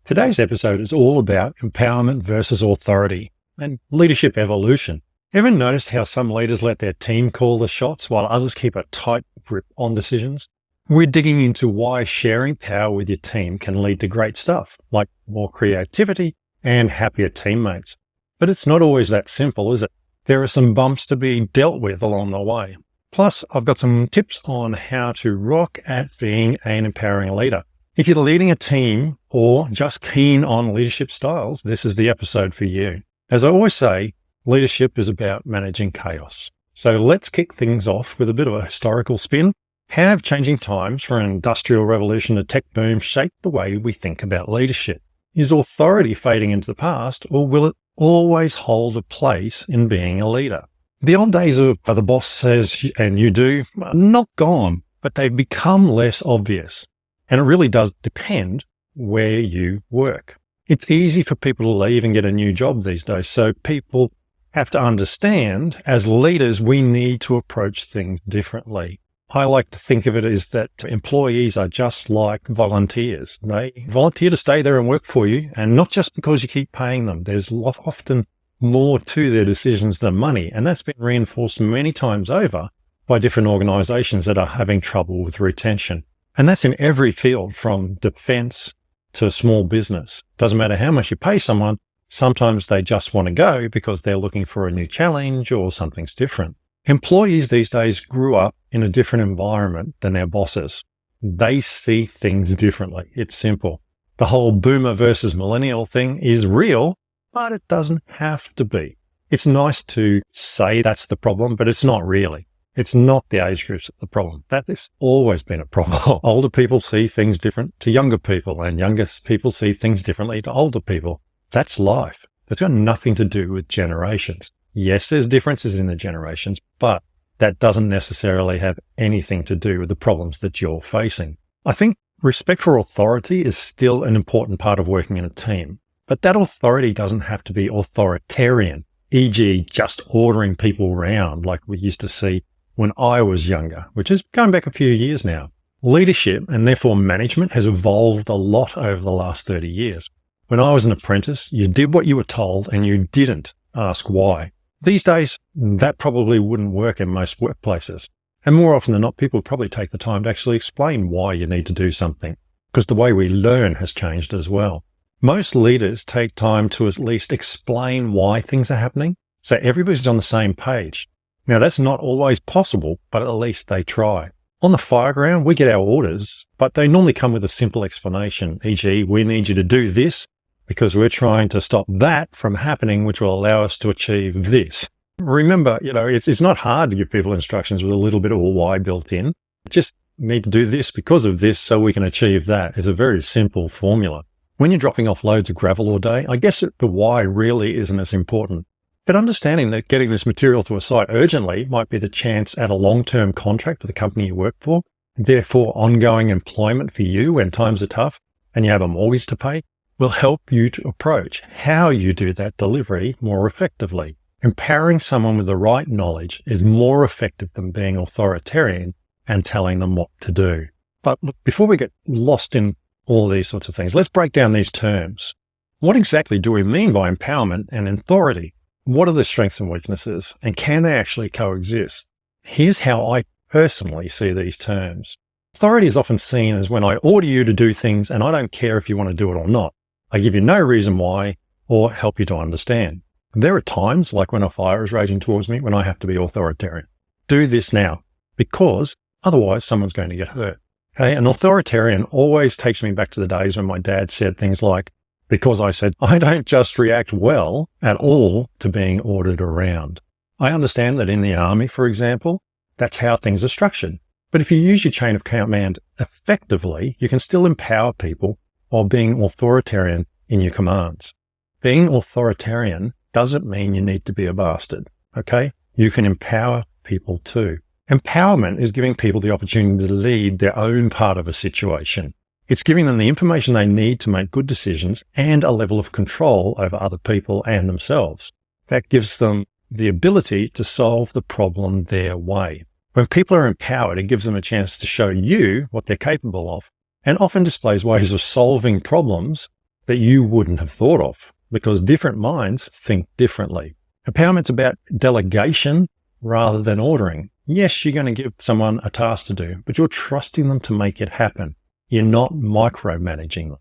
Today's episode is all about empowerment versus authority and leadership evolution. Ever noticed how some leaders let their team call the shots while others keep a tight grip on decisions? We're digging into why sharing power with your team can lead to great stuff, like more creativity and happier teammates. But it's not always that simple, is it? There are some bumps to be dealt with along the way. Plus, I've got some tips on how to rock at being an empowering leader. If you're leading a team or just keen on leadership styles, this is the episode for you. As I always say, leadership is about managing chaos. So let's kick things off with a bit of a historical spin. How have changing times from an industrial revolution to tech boom shaped the way we think about leadership? Is authority fading into the past, or will it always hold a place in being a leader? The old days of the boss says and you do are not gone, but they've become less obvious. And it really does depend where you work. It's easy for people to leave and get a new job these days. So people have to understand, as leaders, we need to approach things differently. I like to think of it as that employees are just like volunteers. They volunteer to stay there and work for you, and not just because you keep paying them. There's often more to their decisions than money. And that's been reinforced many times over by different organizations that are having trouble with retention. And that's in every field, from defense to small business. Doesn't matter how much you pay someone, sometimes they just want to go because they're looking for a new challenge or something's different. Employees these days grew up in a different environment than their bosses. They see things differently. It's simple. The whole boomer versus millennial thing is real, but it doesn't have to be. It's nice to say that's the problem, but it's not really. It's not the age groups that's the problem. That has always been a problem. Older people see things different to younger people, and younger people see things differently to older people. That's life. That's got nothing to do with generations. Yes, there's differences in the generations, but that doesn't necessarily have anything to do with the problems that you're facing. I think respect for authority is still an important part of working in a team, but that authority doesn't have to be authoritarian, e.g. just ordering people around like we used to see when I was younger, which is going back a few years now. Leadership, and therefore management, has evolved a lot over the last 30 years. When I was an apprentice, you did what you were told and you didn't ask why. These days, that probably wouldn't work in most workplaces. And more often than not, people probably take the time to actually explain why you need to do something, because the way we learn has changed as well. Most leaders take time to at least explain why things are happening, so everybody's on the same page. Now, that's not always possible, but at least they try. On the fireground, we get our orders, but they normally come with a simple explanation, e.g., we need you to do this because we're trying to stop that from happening, which will allow us to achieve this. Remember, it's not hard to give people instructions with a little bit of a why built in. Just need to do this because of this so we can achieve that. It's a very simple formula. When you're dropping off loads of gravel all day, I guess the why really isn't as important. But understanding that getting this material to a site urgently might be the chance at a long-term contract with the company you work for, and therefore ongoing employment for you when times are tough and you have a mortgage to pay, will help you to approach how you do that delivery more effectively. Empowering someone with the right knowledge is more effective than being authoritarian and telling them what to do. But look, before we get lost in all these sorts of things, let's break down these terms. What exactly do we mean by empowerment and authority? What are the strengths and weaknesses, and can they actually coexist? Here's how I personally see these terms. Authority is often seen as when I order you to do things and I don't care if you want to do it or not. I give you no reason why or help you to understand. There are times, like when a fire is raging towards me, when I have to be authoritarian. Do this now, because otherwise someone's going to get hurt. Okay? An authoritarian always takes me back to the days when my dad said things like, because I said, I don't just react well at all to being ordered around. I understand that in the army, for example, that's how things are structured. But if you use your chain of command effectively, you can still empower people while being authoritarian in your commands. Being authoritarian doesn't mean you need to be a bastard, okay? You can empower people too. Empowerment is giving people the opportunity to lead their own part of a situation. It's giving them the information they need to make good decisions and a level of control over other people and themselves. That gives them the ability to solve the problem their way. When people are empowered, it gives them a chance to show you what they're capable of, and often displays ways of solving problems that you wouldn't have thought of, because different minds think differently. Empowerment's about delegation rather than ordering. Yes, you're going to give someone a task to do, but you're trusting them to make it happen. You're not micromanaging them.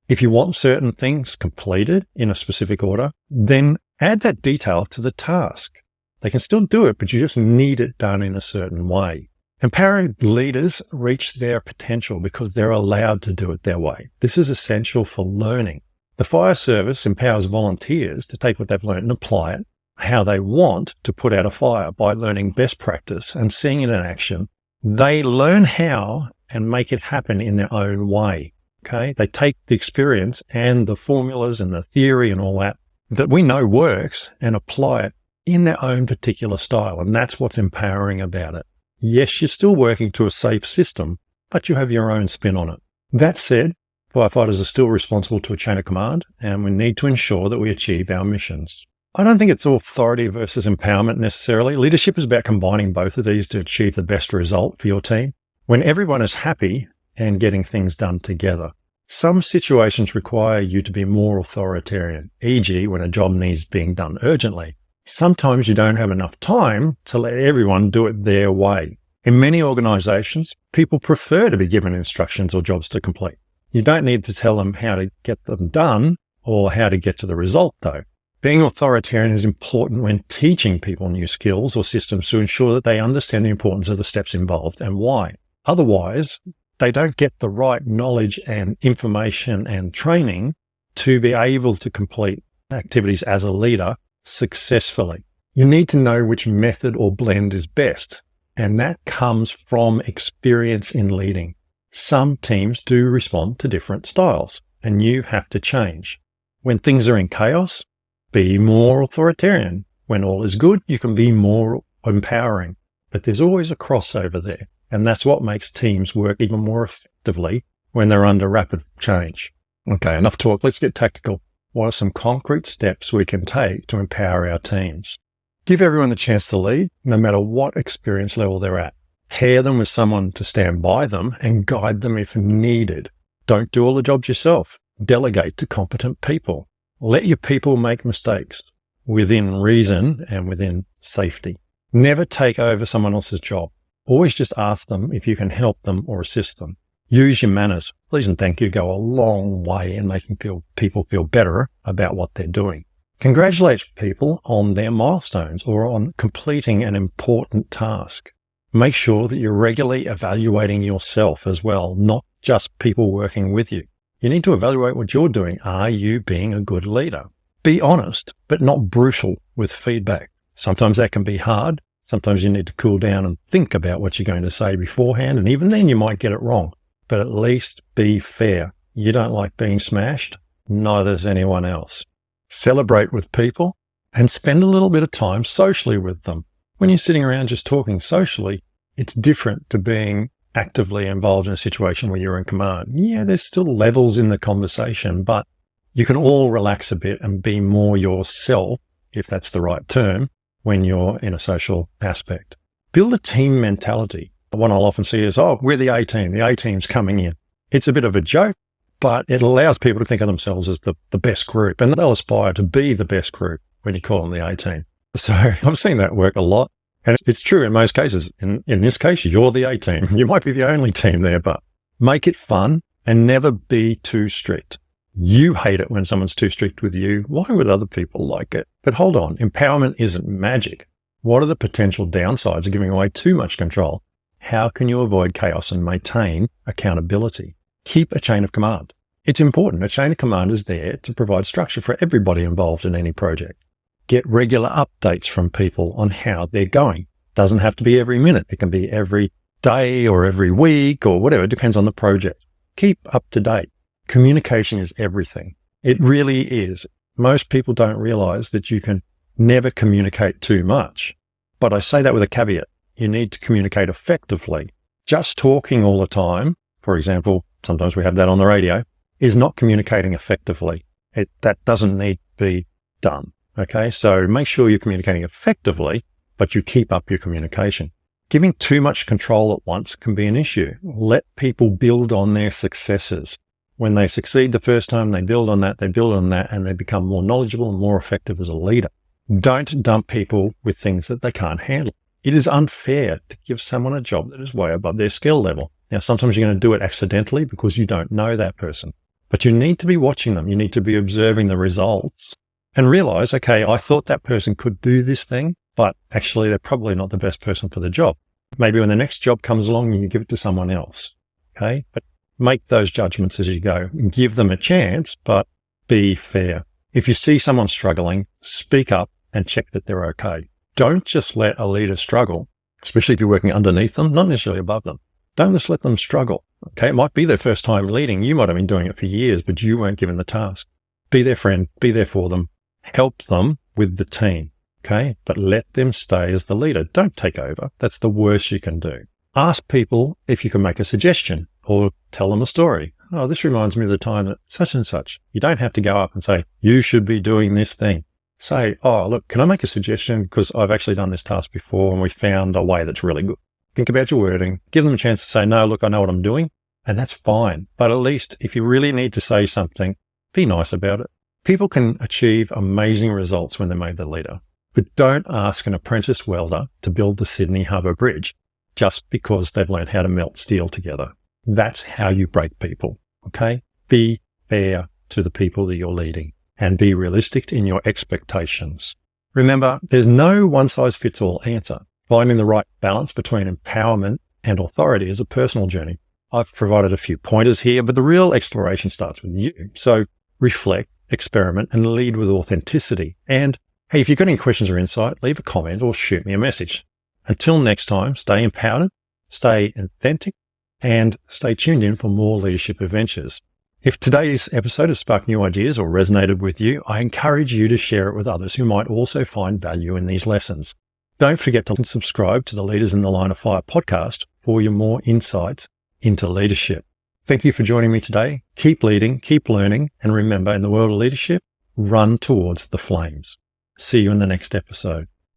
If you want certain things completed in a specific order, then add that detail to the task. They can still do it, but you just need it done in a certain way. Empowered leaders reach their potential because they're allowed to do it their way. This is essential for learning. The fire service empowers volunteers to take what they've learned and apply it how they want to put out a fire by learning best practice and seeing it in action. They learn how and make it happen in their own way. Okay. They take the experience and the formulas and the theory and all that we know works and apply it in their own particular style. And that's what's empowering about it. Yes, you're still working to a safe system, but you have your own spin on it. That said, firefighters are still responsible to a chain of command, and we need to ensure that we achieve our missions. I don't think it's authority versus empowerment necessarily. Leadership is about combining both of these to achieve the best result for your team. When everyone is happy and getting things done together. Some situations require you to be more authoritarian, e.g. when a job needs being done urgently. Sometimes you don't have enough time to let everyone do it their way. In many organizations, people prefer to be given instructions or jobs to complete. You don't need to tell them how to get them done or how to get to the result, though. Being authoritarian is important when teaching people new skills or systems to ensure that they understand the importance of the steps involved and why. Otherwise, they don't get the right knowledge and information and training to be able to complete activities as a leader successfully. You need to know which method or blend is best, and that comes from experience in leading. Some teams do respond to different styles, and you have to change. When things are in chaos, be more authoritarian. When all is good, you can be more empowering. But there's always a crossover there, and that's what makes teams work even more effectively when they're under rapid change. Okay, enough talk. Let's get tactical. What are some concrete steps we can take to empower our teams? Give everyone the chance to lead, no matter what experience level they're at. Pair them with someone to stand by them and guide them if needed. Don't do all the jobs yourself. Delegate to competent people. Let your people make mistakes within reason and within safety. Never take over someone else's job. Always just ask them if you can help them or assist them. Use your manners. Please and thank you go a long way in making people feel better about what they're doing. Congratulate people on their milestones or on completing an important task. Make sure that you're regularly evaluating yourself as well, not just people working with you. You need to evaluate what you're doing. Are you being a good leader? Be honest, but not brutal with feedback. Sometimes that can be hard. Sometimes you need to cool down and think about what you're going to say beforehand, and even then you might get it wrong. But at least be fair. You don't like being smashed. Neither does anyone else. Celebrate with people and spend a little bit of time socially with them. When you're sitting around just talking socially, it's different to being actively involved in a situation where you're in command. Yeah, there's still levels in the conversation, but you can all relax a bit and be more yourself, if that's the right term, when you're in a social aspect. Build a team mentality. One I'll often see is, we're the A-team. The A-team's coming in. It's a bit of a joke, but it allows people to think of themselves as the best group, and they'll aspire to be the best group when you call them the A-team. So I've seen that work a lot, and it's true in most cases. In this case, you're the A-team. You might be the only team there, but make it fun and never be too strict. You hate it when someone's too strict with you. Why would other people like it? But hold on, empowerment isn't magic. What are the potential downsides of giving away too much control? How can you avoid chaos and maintain accountability? Keep a chain of command. It's important. A chain of command is there to provide structure for everybody involved in any project. Get regular updates from people on how they're going. Doesn't have to be every minute. It can be every day or every week or whatever. It depends on the project. Keep up to date. Communication is everything. It really is. Most people don't realize that you can never communicate too much. But I say that with a caveat. You need to communicate effectively. Just talking all the time, for example, sometimes we have that on the radio, is not communicating effectively. That doesn't need to be done. Okay, so make sure you're communicating effectively, but you keep up your communication. Giving too much control at once can be an issue. Let people build on their successes. When they succeed the first time, they build on that, and they become more knowledgeable and more effective as a leader. Don't dump people with things that they can't handle. It is unfair to give someone a job that is way above their skill level. Now, sometimes you're going to do it accidentally because you don't know that person, but you need to be watching them. You need to be observing the results and realize, okay, I thought that person could do this thing, but actually they're probably not the best person for the job. Maybe when the next job comes along, you give it to someone else. Okay. But make those judgments as you go and give them a chance, but be fair. If you see someone struggling, speak up and check that they're okay. Don't just let a leader struggle, especially if you're working underneath them, not necessarily above them. Don't just let them struggle. Okay. It might be their first time leading. You might have been doing it for years, but you weren't given the task. Be their friend, be there for them, help them with the team. Okay. But let them stay as the leader. Don't take over. That's the worst you can do. Ask people if you can make a suggestion or tell them a story. Oh, this reminds me of the time that such and such. You don't have to go up and say, you should be doing this thing. Say, oh, look, can I make a suggestion? Because I've actually done this task before and we found a way that's really good. Think about your wording. Give them a chance to say, no, look, I know what I'm doing. And that's fine. But at least if you really need to say something, be nice about it. People can achieve amazing results when they're made the leader. But don't ask an apprentice welder to build the Sydney Harbour Bridge just because they've learned how to melt steel together. That's how you break people. Okay? Be fair to the people that you're leading and be realistic in your expectations. Remember, there's no one-size-fits-all answer. Finding the right balance between empowerment and authority is a personal journey. I've provided a few pointers here, but the real exploration starts with you. So reflect, experiment, and lead with authenticity. And hey, if you've got any questions or insight, leave a comment or shoot me a message. Until next time, stay empowered, stay authentic, and stay tuned in for more leadership adventures. If today's episode has sparked new ideas or resonated with you, I encourage you to share it with others who might also find value in these lessons. Don't forget to subscribe to the Leaders in the Line of Fire podcast for your more insights into leadership. Thank you for joining me today. Keep leading, keep learning, and remember, in the world of leadership, run towards the flames. See you in the next episode.